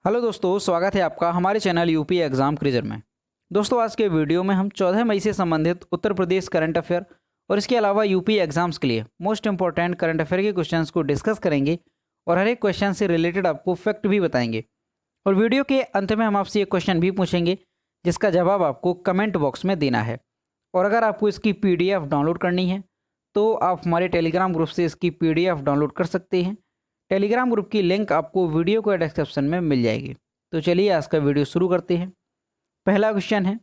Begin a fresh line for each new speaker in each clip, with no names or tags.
Hello दोस्तों, स्वागत है आपका हमारे चैनल यूपी एग्ज़ाम क्विज़र में। दोस्तों, आज के वीडियो में हम 14 मई से संबंधित उत्तर प्रदेश करंट अफेयर और इसके अलावा यूपी एग्ज़ाम्स के लिए मोस्ट इंपॉर्टेंट करंट अफेयर के क्वेश्चंस को डिस्कस करेंगे और हर एक क्वेश्चन से रिलेटेड आपको फैक्ट भी बताएंगे। और वीडियो के अंत में हम आपसे एक क्वेश्चन भी पूछेंगे जिसका जवाब आपको कमेंट बॉक्स में देना है। और अगर आपको इसकी PDF डाउनलोड करनी है तो आप हमारे टेलीग्राम ग्रुप से इसकी PDF डाउनलोड कर सकते हैं। टेलीग्राम ग्रुप की लिंक आपको वीडियो के डिस्क्रिप्शन में मिल जाएगी। तो चलिए आज का वीडियो शुरू करते हैं। पहला क्वेश्चन है,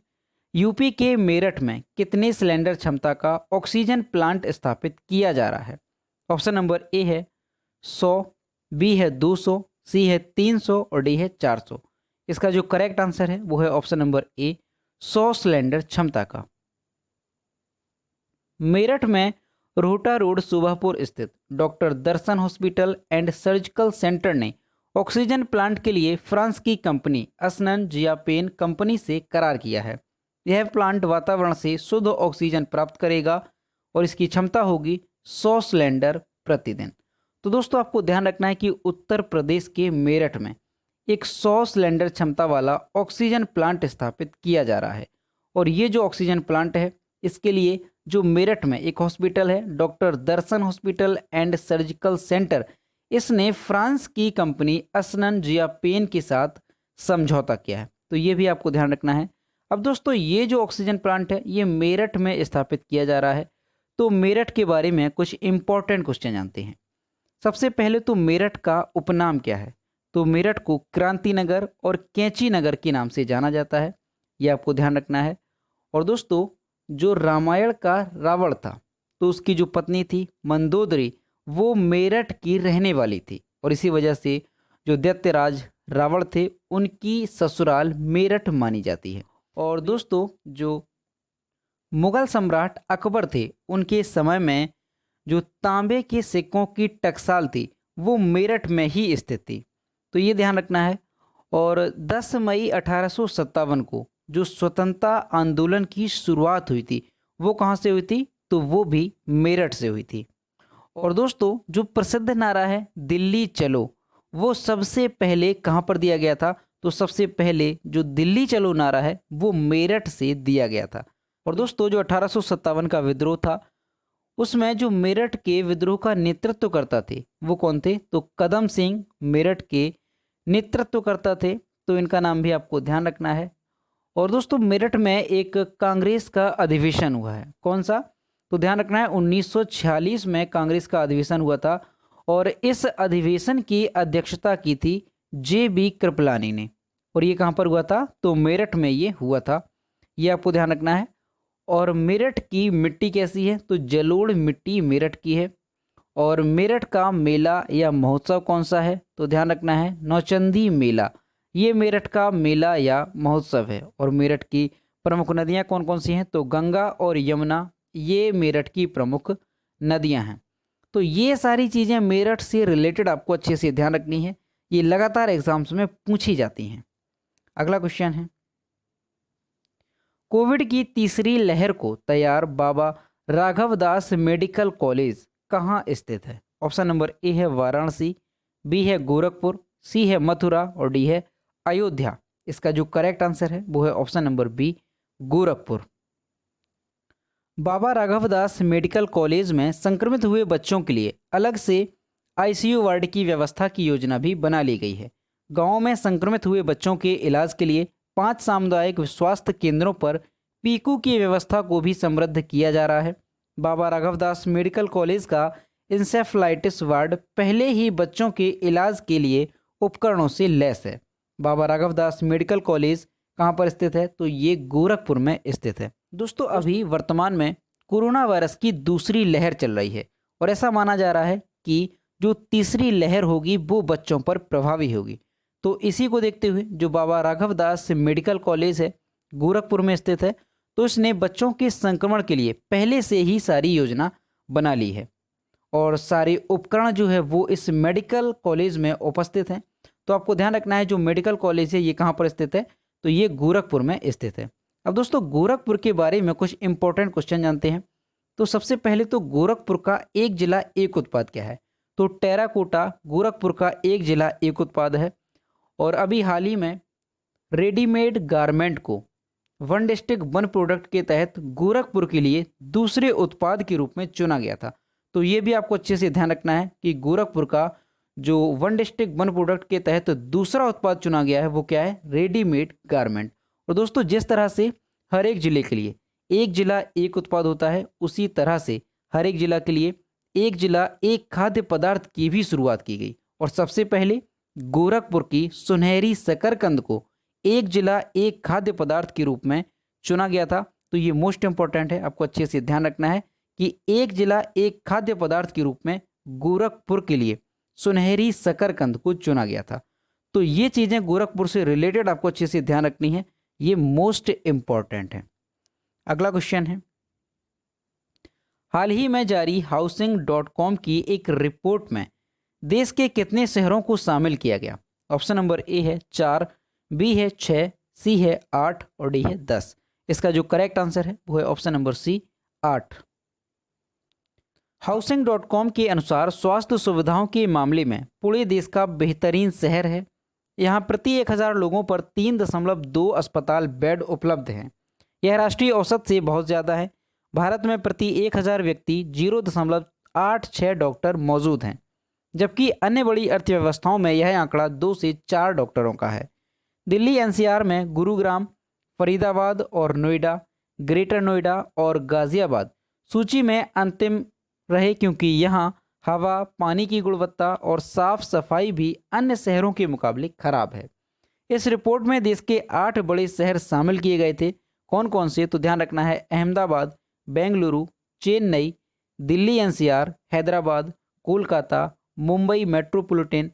यूपी के मेरठ में कितने सिलेंडर क्षमता का ऑक्सीजन प्लांट स्थापित किया जा रहा है? ऑप्शन नंबर ए है 100, बी है 200, सी है 300 और डी है 400। इसका जो करेक्ट आंसर है वो है ऑप्शन नंबर ए 100 सिलेंडर क्षमता का। मेरठ में रोहटा रोड सुबहपुर स्थित doctor Darshan hospital and surgical centre ने ऑक्सीजन प्लांट के लिए फ्रांस की कंपनी असनन जियापेन कंपनी से करार किया है। यह प्लांट वातावरण से शुद्ध ऑक्सीजन प्राप्त करेगा और इसकी क्षमता होगी 100 सिलेंडर प्रतिदिन। तो दोस्तों, आपको ध्यान रखना है कि उत्तर प्रदेश के मेरठ में एक 100 सिलेंडर क्षमता वाला ऑक्सीजन प्लांट स्थापित किया जा रहा है। और ये जो ऑक्सीजन प्लांट है, इसके लिए जो मेरठ में एक हॉस्पिटल है doctor Darshan hospital and surgical centre, इसने फ्रांस की कंपनी असनन जियापेन के साथ समझौता किया है। तो ये भी आपको ध्यान रखना है। अब दोस्तों, ये जो ऑक्सीजन प्लांट है ये मेरठ में स्थापित किया जा रहा है। तो मेरठ के बारे में कुछ इंपॉर्टेंट क्वेश्चन जानते हैं। सबसे पहले तो मेरठ का उपनाम क्या है? तो मेरठ को क्रांति नगर और कैंची नगर के नाम से जाना जाता है, ये आपको ध्यान रखना है। और दोस्तों, जो रामायण का रावण था तो उसकी जो पत्नी थी मंदोदरी, वो मेरठ की रहने वाली थी और इसी वजह से जो दैत्यराज रावण थे उनकी ससुराल मेरठ मानी जाती है। और दोस्तों, जो मुगल सम्राट अकबर थे उनके समय में जो तांबे के सिक्कों की टकसाल थी वो मेरठ में ही स्थित थी, तो ये ध्यान रखना है। और 10 मई 1857 को जो स्वतंत्रता आंदोलन की शुरुआत हुई थी वो कहाँ से हुई थी? तो वो भी मेरठ से हुई थी। और दोस्तों, जो प्रसिद्ध नारा है दिल्ली चलो, वो सबसे पहले कहाँ पर दिया गया था? तो सबसे पहले जो दिल्ली चलो नारा है वो मेरठ से दिया गया था। और दोस्तों, जो 1857 का विद्रोह था उसमें जो मेरठ के विद्रोह का नेतृत्व करता थे वो कौन थे? तो कदम सिंह मेरठ के नेतृत्व करता थे। तो इनका नाम भी आपको ध्यान रखना है। और दोस्तों, मेरठ में एक कांग्रेस का अधिवेशन हुआ है। कौन सा? तो ध्यान रखना है 1946 में कांग्रेस का अधिवेशन हुआ था और इस अधिवेशन की अध्यक्षता की थी JB कृपलानी ने। और ये कहाँ पर हुआ था? तो मेरठ में ये हुआ था, ये आपको ध्यान रखना है। और मेरठ की मिट्टी कैसी है? तो जलोढ़ मिट्टी मेरठ की है। और मेरठ का मेला या महोत्सव कौन सा है? तो ध्यान रखना है नौचंदी मेला, ये मेरठ का मेला या महोत्सव है। और मेरठ की प्रमुख नदियां कौन कौन सी हैं? तो गंगा और यमुना, ये मेरठ की प्रमुख नदियां हैं। तो ये सारी चीज़ें मेरठ से रिलेटेड आपको अच्छे से ध्यान रखनी है, ये लगातार एग्जाम्स में पूछी जाती हैं। अगला क्वेश्चन है, कोविड की तीसरी लहर को तैयार बाबा राघवदास मेडिकल कॉलेज कहाँ स्थित है? ऑप्शन नंबर ए है वाराणसी, बी है गोरखपुर, सी है मथुरा और डी है अयोध्या। इसका जो करेक्ट आंसर है वो है option number B Gorakhpur. Baba Raghavdas medical college में संक्रमित हुए बच्चों के लिए अलग से ICU वार्ड की व्यवस्था की योजना भी बना ली गई है। गाँव में संक्रमित हुए बच्चों के इलाज के लिए 5 सामुदायिक स्वास्थ्य केंद्रों पर पीकू की व्यवस्था को भी समृद्ध किया जा रहा है। बाबा राघवदास मेडिकल कॉलेज का इंसेफ्लाइटिस वार्ड पहले ही बच्चों के इलाज के लिए उपकरणों से लैस है। बाबा राघवदास मेडिकल कॉलेज कहाँ पर स्थित है? तो ये गोरखपुर में स्थित है। दोस्तों, अभी वर्तमान में कोरोना वायरस की दूसरी लहर चल रही है और ऐसा माना जा रहा है कि जो तीसरी लहर होगी वो बच्चों पर प्रभावी होगी। तो इसी को देखते हुए जो बाबा राघवदास मेडिकल कॉलेज है गोरखपुर में स्थित है, तो इसने बच्चों के संक्रमण के लिए पहले से ही सारी योजना बना ली है और सारे उपकरण जो है वो इस मेडिकल कॉलेज में उपस्थित हैं। तो आपको ध्यान रखना है जो मेडिकल कॉलेज है ये कहाँ पर स्थित है? तो ये गोरखपुर में स्थित है। अब दोस्तों, गोरखपुर के बारे में कुछ इंपॉर्टेंट क्वेश्चन जानते हैं। तो सबसे पहले तो गोरखपुर का एक जिला एक उत्पाद क्या है? तो टेराकोटा गोरखपुर का एक जिला एक उत्पाद है। और अभी हाल ही में रेडीमेड गारमेंट को वन डिस्ट्रिक्ट वन प्रोडक्ट के तहत गोरखपुर के लिए दूसरे उत्पाद के रूप में चुना गया था। तो ये भी आपको अच्छे से ध्यान रखना है कि गोरखपुर का जो वन डिस्ट्रिक्ट वन प्रोडक्ट के तहत दूसरा उत्पाद चुना गया है वो क्या है, रेडीमेड गारमेंट। और दोस्तों जिस तरह से हर एक जिले के लिए एक जिला एक उत्पाद होता है, उसी तरह से हर एक जिला के लिए एक जिला एक खाद्य पदार्थ की भी शुरुआत की गई। और सबसे पहले गोरखपुर की सुनहरी शकरकंद को एक जिला एक खाद्य पदार्थ के रूप में चुना गया था। तो ये मोस्ट इंपॉर्टेंट है, आपको अच्छे से ध्यान रखना है कि एक जिला एक खाद्य पदार्थ के रूप में गोरखपुर के लिए सुनहरी शकरकंद को चुना गया था। तो ये चीज़ें गोरखपुर से रिलेटेड आपको अच्छे से ध्यान रखनी है, ये मोस्ट इंपॉर्टेंट है। अगला क्वेश्चन है, हाल ही में जारी हाउसिंग.com की एक रिपोर्ट में देश के कितने शहरों को शामिल किया गया? ऑप्शन नंबर ए है 4, बी है 6, सी है 8 और डी है 10। इसका जो करेक्ट आंसर है वो है ऑप्शन नंबर सी 8। हाउसिंग.com के अनुसार स्वास्थ्य सुविधाओं के मामले में पुणे देश का बेहतरीन शहर है। यहाँ प्रति 1000 लोगों पर 3.2 अस्पताल बेड उपलब्ध हैं। यह राष्ट्रीय औसत से बहुत ज़्यादा है। भारत में प्रति 1000 व्यक्ति 0.86 डॉक्टर मौजूद हैं, जबकि अन्य बड़ी अर्थव्यवस्थाओं में यह आंकड़ा 2 से 4 डॉक्टरों का है। दिल्ली एनसीआर में गुरुग्राम, फरीदाबाद और नोएडा, ग्रेटर नोएडा और गाज़ियाबाद सूची में अंतिम रहे, क्योंकि यहाँ हवा, पानी की गुणवत्ता और साफ सफाई भी अन्य शहरों के मुकाबले खराब है। इस रिपोर्ट में देश के 8 बड़े शहर शामिल किए गए थे। कौन कौन से? तो ध्यान रखना है, Ahmedabad, Bengaluru, Chennai, Delhi NCR, Hyderabad, Kolkata, Mumbai metropolitan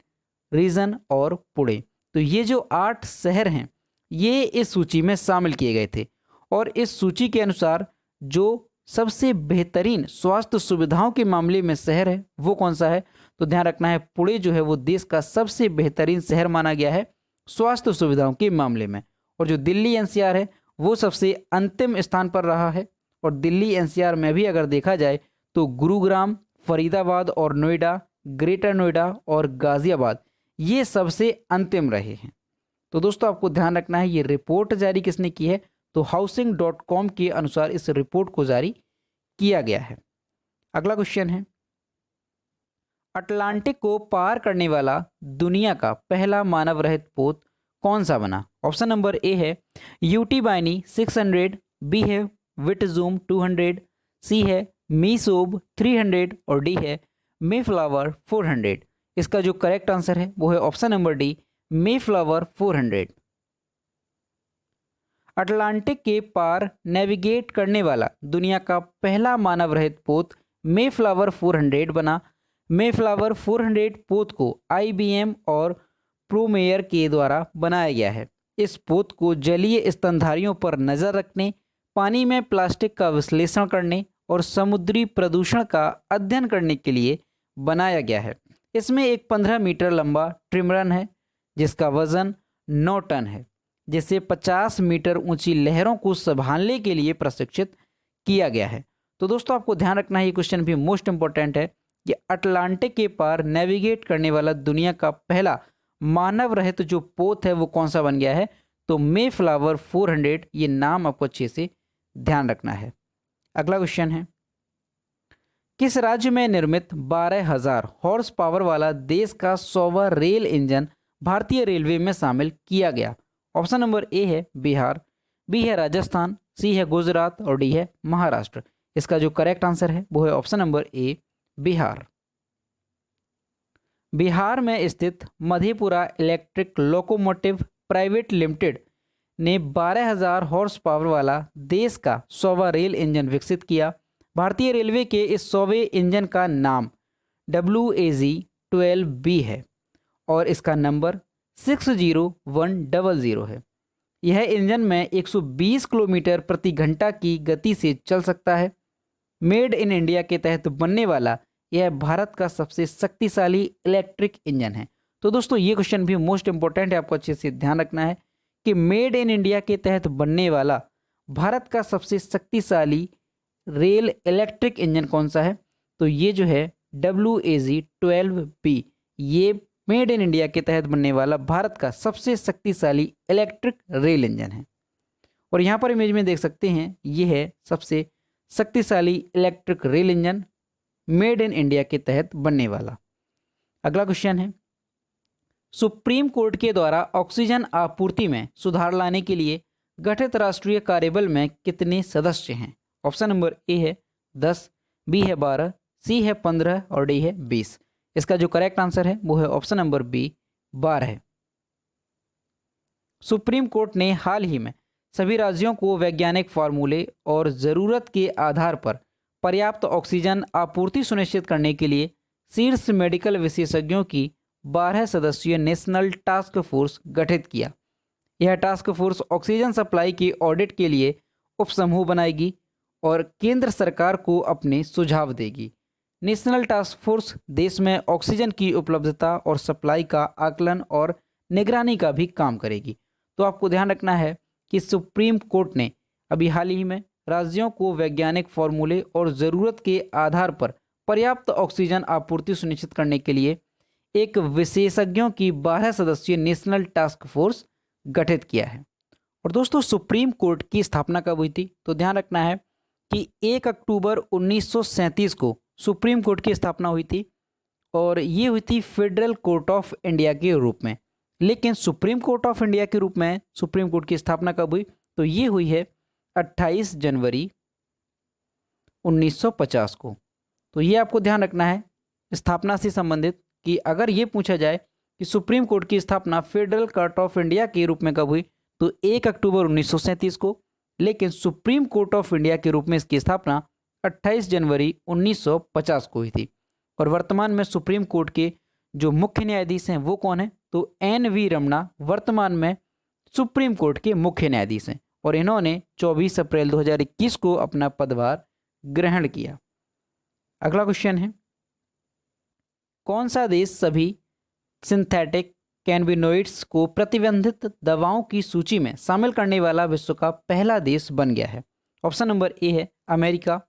region और पुणे। तो ये जो 8 शहर हैं ये इस सूची में शामिल किए गए थे। और इस सूची के अनुसार जो सबसे बेहतरीन स्वास्थ्य सुविधाओं के मामले में शहर है वो कौन सा है? तो ध्यान रखना है, पुणे जो है वो देश का सबसे बेहतरीन शहर माना गया है स्वास्थ्य सुविधाओं के मामले में। और जो दिल्ली एनसीआर है वो सबसे अंतिम स्थान पर रहा है। और दिल्ली एनसीआर में भी अगर देखा जाए तो गुरुग्राम, फरीदाबाद और नोएडा, ग्रेटर नोएडा और गाज़ियाबाद ये सबसे अंतिम रहे हैं। तो दोस्तों आपको ध्यान रखना है, ये रिपोर्ट जारी किसने की है? तो हाउसिंग.com के अनुसार इस रिपोर्ट को जारी किया गया है। अगला क्वेश्चन है, अटलांटिक को पार करने वाला दुनिया का पहला मानव रहित पोत कौन सा बना? ऑप्शन नंबर ए है यूटी बाइनी 600, बी है विटजूम 200, सी है मीसोब 300 और डी है मेफ्लावर 400। इसका जो करेक्ट आंसर है वो है option number D, Mayflower 400। Atlantic के पार नेविगेट करने वाला दुनिया का पहला मानव रहित पोत मेफ्लावर 400 बना। मेफ्लावर 400 पोत को IBM और प्रोमेयर के द्वारा बनाया गया है। इस पोत को जलीय स्तनधारियों पर नज़र रखने, पानी में प्लास्टिक का विश्लेषण करने और समुद्री प्रदूषण का अध्ययन करने के लिए बनाया गया है। इसमें एक 15 मीटर लंबा ट्रिमरन है जिसका वजन 9 टन है, जिसे 50 मीटर ऊंची लहरों को संभालने के लिए प्रशिक्षित किया गया है। तो दोस्तों आपको ध्यान रखना है, ये क्वेश्चन भी मोस्ट इंपॉर्टेंट है कि अटलांटिक के पार नेविगेट करने वाला दुनिया का पहला मानव रहित जो पोत है वो कौन सा बन गया है? तो मेफ्लावर 400, ये नाम आपको अच्छे से ध्यान रखना है। अगला क्वेश्चन है, किस राज्य में निर्मित 12,000 हॉर्स पावर वाला देश का 100वां रेल इंजन भारतीय रेलवे में शामिल किया गया? ऑप्शन नंबर ए है बिहार, बी है राजस्थान, सी है गुजरात और डी है महाराष्ट्र। इसका जो करेक्ट आंसर है वो है option number A, Bihar. Bihar में स्थित Madhepura electric locomotive private limited ने 12,000 हॉर्स पावर वाला देश का 100वां रेल इंजन विकसित किया। भारतीय रेलवे के इस 100वें इंजन का नाम WAG-12B है और इसका नंबर 60100 है। यह इंजन में 120 किलोमीटर प्रति घंटा की गति से चल सकता है। मेड इन इंडिया के तहत बनने वाला यह भारत का सबसे शक्तिशाली इलेक्ट्रिक इंजन है। तो दोस्तों ये क्वेश्चन भी मोस्ट इंपॉर्टेंट है, आपको अच्छे से ध्यान रखना है कि मेड इन इंडिया के तहत बनने वाला भारत का सबसे शक्तिशाली रेल इलेक्ट्रिक इंजन कौन सा है? तो ये जो है WAG-12B, ये मेड इन इंडिया के तहत बनने वाला भारत का सबसे शक्तिशाली इलेक्ट्रिक रेल इंजन है। और यहाँ पर इमेज में देख सकते हैं, ये है सबसे शक्तिशाली electric rail engine made in India के तहत बनने वाला। अगला क्वेश्चन है, सुप्रीम कोर्ट के द्वारा ऑक्सीजन आपूर्ति में सुधार लाने के लिए गठित राष्ट्रीय कार्यबल में कितने सदस्य हैं? ऑप्शन नंबर ए है 10, बी है 12, सी है 15 और डी है 20। इसका जो करेक्ट आंसर है वो है option number B 12। Supreme court ने हाल ही में सभी राज्यों को वैज्ञानिक फार्मूले और ज़रूरत के आधार पर पर्याप्त ऑक्सीजन आपूर्ति सुनिश्चित करने के लिए शीर्ष मेडिकल विशेषज्ञों की 12 सदस्यीय नेशनल टास्क फोर्स गठित किया। यह टास्क फोर्स ऑक्सीजन सप्लाई के ऑडिट के लिए उपसमूह बनाएगी और केंद्र सरकार को अपने सुझाव देगी। नेशनल टास्क फोर्स देश में ऑक्सीजन की उपलब्धता और सप्लाई का आकलन और निगरानी का भी काम करेगी। तो आपको ध्यान रखना है कि सुप्रीम कोर्ट ने अभी हाल ही में राज्यों को वैज्ञानिक फॉर्मूले और ज़रूरत के आधार पर पर्याप्त ऑक्सीजन आपूर्ति सुनिश्चित करने के लिए एक विशेषज्ञों की 12 सदस्यीय नेशनल टास्क फोर्स गठित किया है। और दोस्तों, सुप्रीम कोर्ट की स्थापना कब हुई थी? तो ध्यान रखना है कि 1 अक्टूबर 1937 को सुप्रीम कोर्ट की स्थापना हुई थी और ये हुई थी फेडरल कोर्ट ऑफ इंडिया के रूप में। लेकिन सुप्रीम कोर्ट ऑफ इंडिया के रूप में सुप्रीम कोर्ट की स्थापना कब हुई? तो ये हुई है 28 जनवरी 1950 को। तो ये आपको ध्यान रखना है स्थापना से संबंधित कि अगर ये पूछा जाए कि सुप्रीम कोर्ट की स्थापना फेडरल कोर्ट ऑफ इंडिया के रूप में कब हुई, तो 1 अक्टूबर 1937 को। लेकिन सुप्रीम कोर्ट ऑफ इंडिया के रूप में इसकी स्थापना 28 जनवरी 1950 को हुई थी। और वर्तमान में सुप्रीम कोर्ट के जो मुख्य न्यायाधीश हैं वो कौन है? तो एन.वी. रमना वर्तमान में सुप्रीम कोर्ट के मुख्य न्यायाधीश हैं और इन्होंने 24 अप्रैल 2021 को अपना पदभार ग्रहण किया। अगला क्वेश्चन है, कौन सा देश सभी सिंथेटिक कैनबिनोइड्स को प्रतिबंधित दवाओं की सूची में शामिल करने वाला विश्व का पहला देश बन गया है? ऑप्शन नंबर ए है अमेरिका,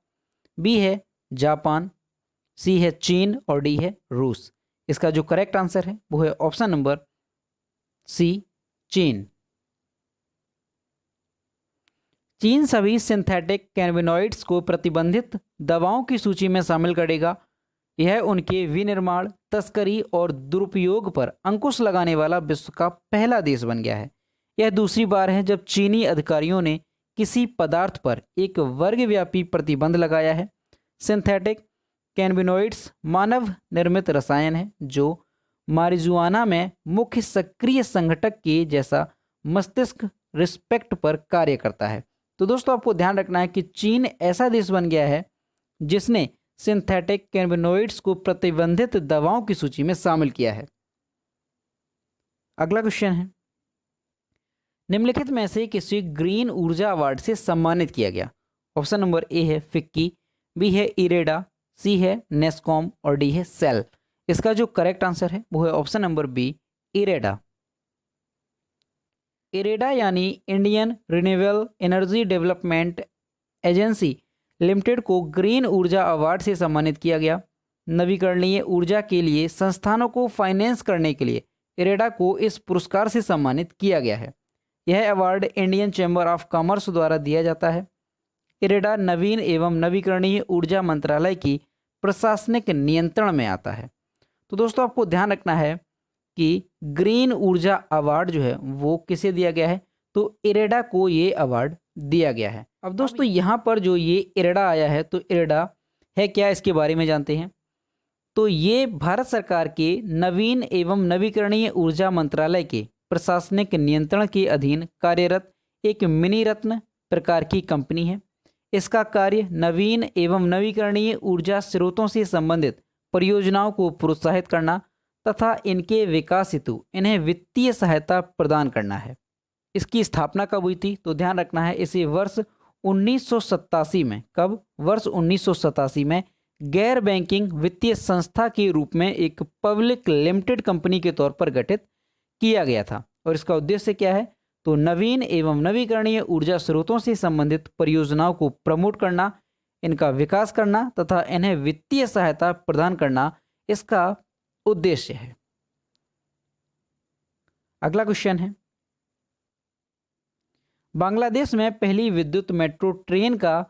बी है जापान, सी है चीन और डी है रूस। इसका जो करेक्ट आंसर है वो है ऑप्शन नंबर सी, चीन। चीन सभी सिंथेटिक कैनबिनोइड्स को प्रतिबंधित दवाओं की सूची में शामिल करेगा। यह उनके विनिर्माण, तस्करी और दुरुपयोग पर अंकुश लगाने वाला विश्व का पहला देश बन गया है। यह दूसरी बार है जब चीनी अधिकारियों ने किसी पदार्थ पर एक वर्गव्यापी प्रतिबंध लगाया है। सिंथेटिक कैनबिनोइड्स मानव निर्मित रसायन है जो मारिजुआना में मुख्य सक्रिय संघटक के जैसा मस्तिष्क रिस्पेक्ट पर कार्य करता है। तो दोस्तों, आपको ध्यान रखना है कि चीन ऐसा देश बन गया है जिसने सिंथेटिक कैनबिनोइड्स को प्रतिबंधित दवाओं की सूची में शामिल किया है। अगला क्वेश्चन है, निम्नलिखित में से किसी ग्रीन ऊर्जा अवार्ड से सम्मानित किया गया? ऑप्शन नंबर ए है फिक्की, बी है इरेडा, सी है नेस्कॉम और डी है सेल। इसका जो करेक्ट आंसर है वो है option number B, IREDA. IREDA यानी Indian renewable energy development agency limited को ग्रीन ऊर्जा अवार्ड से सम्मानित किया गया। नवीकरणीय ऊर्जा के लिए संस्थानों को फाइनेंस करने के लिए इरेडा को इस पुरस्कार से सम्मानित किया गया है। यह award Indian chamber of commerce द्वारा दिया जाता है। इरेडा नवीन एवं नवीकरणीय ऊर्जा मंत्रालय की प्रशासनिक नियंत्रण में आता है। तो दोस्तों, आपको ध्यान रखना है कि ग्रीन ऊर्जा अवार्ड जो है वो किसे दिया गया है? तो इरेडा को ये अवार्ड दिया गया है। अब दोस्तों, यहाँ पर जो ये इरेडा आया है, तो इरेडा है क्या, इसके बारे में जानते हैं। तो ये भारत सरकार के नवीन एवं नवीकरणीय ऊर्जा मंत्रालय के प्रशासनिक नियंत्रण के अधीन कार्यरत एक मिनी रत्न प्रकार की कंपनी है। इसका कार्य नवीन एवं नवीकरणीय ऊर्जा स्रोतों से संबंधित परियोजनाओं को प्रोत्साहित करना तथा इनके विकास हेतु इन्हें वित्तीय सहायता प्रदान करना है। इसकी स्थापना कब हुई थी? तो ध्यान रखना है, इसे वर्ष 1987 में, कब? वर्ष 1987 में गैर बैंकिंग वित्तीय संस्था के रूप में एक पब्लिक लिमिटेड कंपनी के तौर पर गठित किया गया था। और इसका उद्देश्य क्या है? तो नवीन एवं नवीकरणीय ऊर्जा स्रोतों से संबंधित परियोजनाओं को प्रमोट करना, इनका विकास करना तथा इन्हें वित्तीय सहायता प्रदान करना इसका उद्देश्य है। अगला क्वेश्चन है, बांग्लादेश में पहली विद्युत मेट्रो ट्रेन का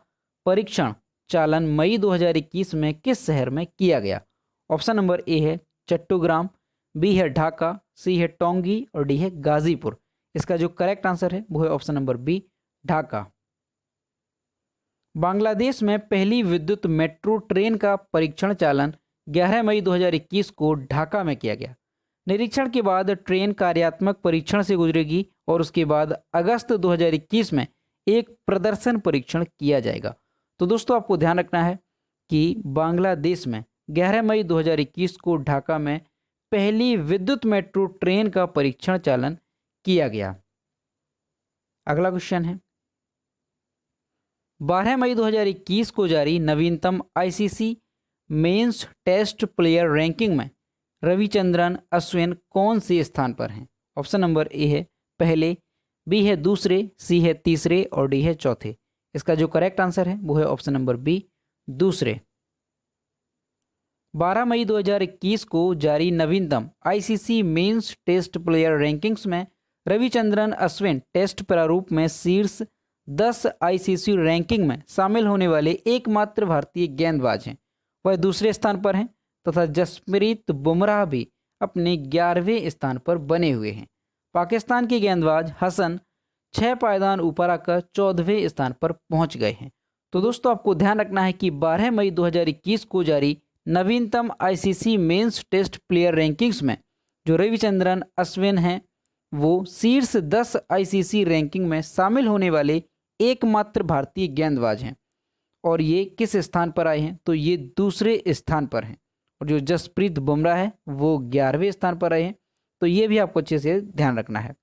परीक्षण चालन मई 2021 में किस शहर में किया गया? ऑप्शन नंबर ए है चट्टोग्राम, बी है ढाका, सी है टोंगी और डी है गाजीपुर। इसका जो करेक्ट आंसर है वो है option number B, Dhaka. Bangladesh में पहली विद्युत मेट्रो ट्रेन का परीक्षण चालन 11 मई 2021 को ढाका में किया गया। निरीक्षण के बाद ट्रेन कार्यात्मक परीक्षण से गुजरेगी और उसके बाद अगस्त 2021 में एक प्रदर्शन परीक्षण किया जाएगा। तो दोस्तों आपको ध्यान रखना है कि बांग्लादेश में 11 मई 2021 को ढाका में पहली विद्युत मेट्रो ट्रेन का परीक्षण चालन किया गया। अगला क्वेश्चन है, 12 मई 2021 को जारी नवीनतम ICC men's test player ranking में रविचंद्रन अश्विन कौन से स्थान पर हैं? ऑप्शन नंबर ए है पहले, बी है दूसरे, सी है तीसरे और डी है चौथे। इसका जो करेक्ट आंसर है वो है ऑप्शन नंबर बी, दूसरे। 12 मई 2021 को जारी नवीनतम ICC men's test player rankings में रविचंद्रन अश्विन टेस्ट प्रारूप में शीर्ष 10 आईसीसी रैंकिंग में शामिल होने वाले एकमात्र भारतीय गेंदबाज हैं। वह दूसरे स्थान पर हैं तथा जसप्रीत बुमराह भी अपने 11वें स्थान पर बने हुए हैं। पाकिस्तान के गेंदबाज हसन 6 पायदान ऊपर आकर 14वें स्थान पर पहुंच गए हैं। तो दोस्तों आपको ध्यान रखना है कि 12 मई 2021 को जारी नवीनतम ICC men's test player rankings में जो रविचंद्रन अश्विन हैं वो शीर्ष 10 आईसीसी रैंकिंग में शामिल होने वाले एकमात्र भारतीय गेंदबाज हैं। और ये किस स्थान पर आए हैं? तो ये दूसरे स्थान पर हैं। और जो जसप्रीत बुमराह है वो 11वें स्थान पर आए हैं। तो ये भी आपको अच्छे से ध्यान रखना है।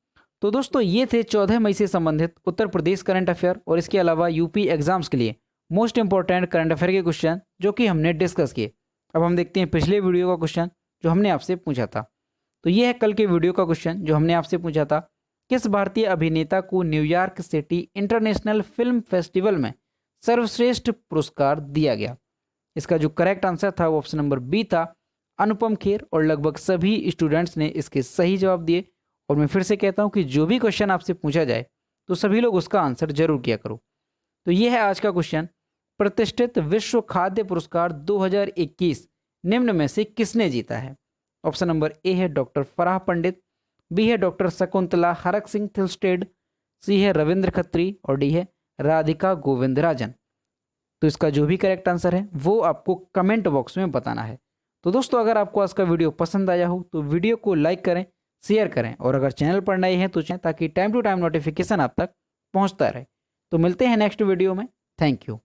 तो दोस्तों ये थे 14 मई से संबंधित उत्तर प्रदेश करंट अफेयर और इसके अलावा यूपी एग्जाम्स के लिए मोस्ट इंपॉर्टेंट करंट अफेयर के क्वेश्चन जो कि हमने डिस्कस किए। अब हम देखते हैं पिछले वीडियो का क्वेश्चन जो हमने आपसे पूछा था। तो ये है कल के वीडियो का क्वेश्चन जो हमने आपसे पूछा था, किस भारतीय अभिनेता को New York city international film festival में सर्वश्रेष्ठ पुरस्कार दिया गया? इसका जो करेक्ट आंसर था वो ऑप्शन नंबर बी था, अनुपम खेर। और लगभग सभी स्टूडेंट्स ने इसके सही जवाब दिए। और मैं फिर से कहता हूं कि जो भी क्वेश्चन आपसे पूछा जाए तो सभी लोग उसका आंसर जरूर किया करो। तो ये है आज का क्वेश्चन, प्रतिष्ठित विश्व खाद्य पुरस्कार 2021 निम्न में से किसने जीता है? ऑप्शन नंबर ए है डॉक्टर फराह पंडित, बी है डॉक्टर शकुंतला हरक सिंह थिलस्टेड, सी है रविंद्र खत्री और डी है राधिका गोविंदराजन। तो इसका जो भी करेक्ट आंसर है वो आपको कमेंट बॉक्स में बताना है। तो दोस्तों अगर आपको आज का वीडियो पसंद आया हो तो वीडियो को लाइक करें, शेयर करें और अगर चैनल पर नए हैं तो ताकि टाइम टू टाइम नोटिफिकेशन आप तक पहुंचता रहे। तो मिलते हैं नेक्स्ट वीडियो में। Thank you.